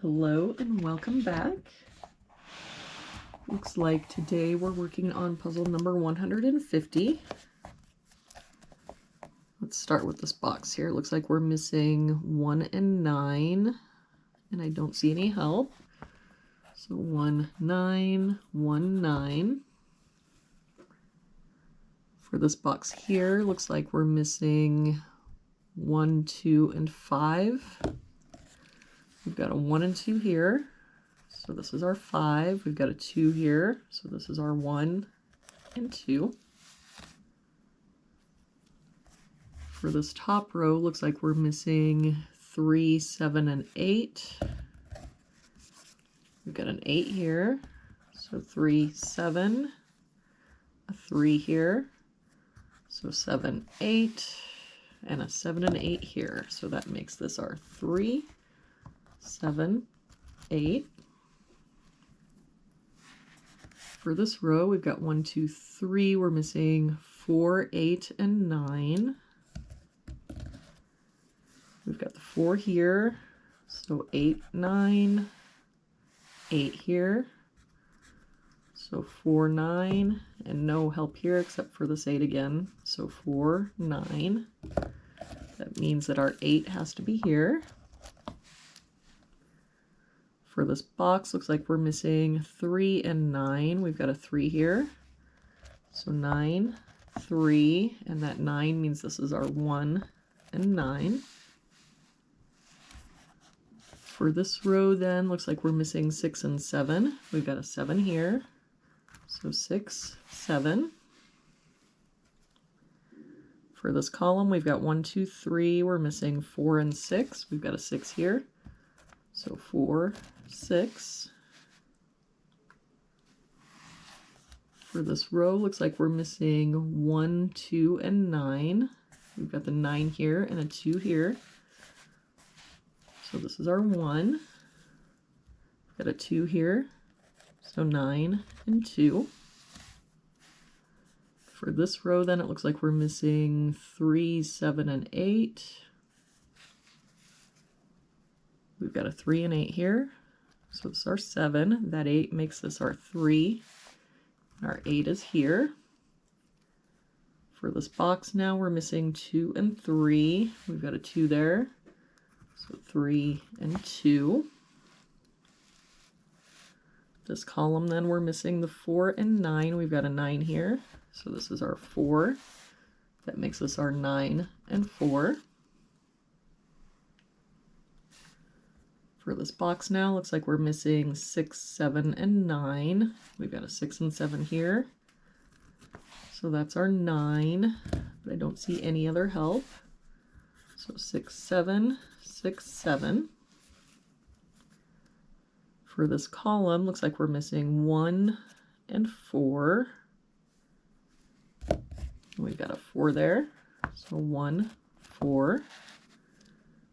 Hello and welcome back. Looks like today we're working on puzzle number 150. Let's start with this box here. It looks like we're missing 1 and 9, and I don't see any help. So 1, 9, 1, 9. For this box here, looks like we're missing 1, 2, and 5. We've got a 1 and 2 here, so this is our 5. We've got a 2 here, so this is our 1 and 2. For this top row, looks like we're missing 3, 7, and 8. We've got an 8 here, so 3, 7, a 3 here, so 7, 8, and a 7 and 8 here. So that makes this our 3, 7, 8. For this row, we've got 1, 2, 3. We're missing 4, 8, and 9. We've got the 4 here, so 8, 9, 8 here, so 4, 9, and no help here except for this 8 again, so 4, 9. That means that our 8 has to be here. For this box, looks like we're missing 3 and 9. We've got a 3 here. So 9, 3, and that 9 means this is our 1 and 9. For this row then, looks like we're missing 6 and 7. We've got a 7 here. So 6, 7. For this column, we've got 1, 2, 3. We're missing 4 and 6. We've got a 6 here. So 4, 6. For this row, looks like we're missing 1, 2, and 9. We've got the 9 here and a 2 here. So this is our 1. We've got a 2 here. So 9 and 2. For this row, then, it looks like we're missing 3, 7, and 8. We've got a 3 and 8 here, so this is our 7. That 8 makes this our 3. Our 8 is here. For this box now, we're missing 2 and 3. We've got a 2 there, so 3 and 2. This column then, we're missing the 4 and 9. We've got a 9 here, so this is our 4. That makes us our 9 and 4. For this box now, looks like we're missing 6, 7, and 9. We've got a 6 and 7 here. So that's our 9, but I don't see any other help. So 6, 7, 6, 7. For this column, looks like we're missing 1 and 4. We've got a 4 there, so 1, 4.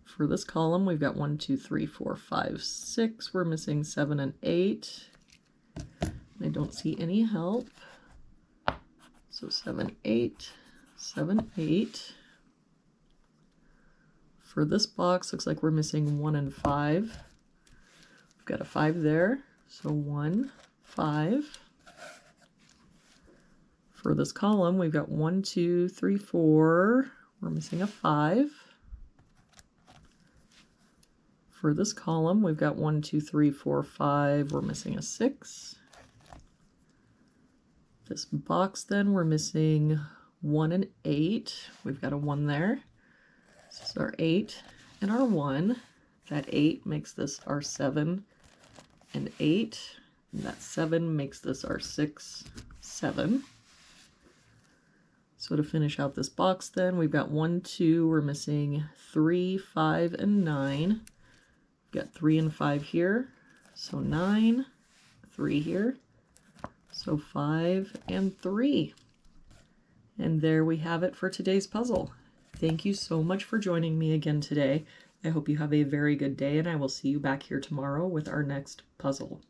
For this column, we've got 1, 2, 3, 4, 5, 6. We're missing 7 and 8. I don't see any help. So 7, 8, 7, 8. For this box, looks like we're missing 1 and 5. We've got a 5 there, so 1, 5. For this column, we've got 1, 2, 3, 4. We're missing a 5. For this column, we've got 1, 2, 3, 4, 5. We're missing a 6. This box then, we're missing 1 and 8. We've got a 1 there. This is our 8 and our 1. That 8 makes this our 7 and 8. And that 7 makes this our 6, 7. So to finish out this box then, we've got 1, 2. We're missing 3, 5, and 9. Got 3 and 5 here, so 9, 3 here, so 5 and 3. And there we have it for today's puzzle. Thank you so much for joining me again today. I hope you have a very good day, and I will see you back here tomorrow with our next puzzle.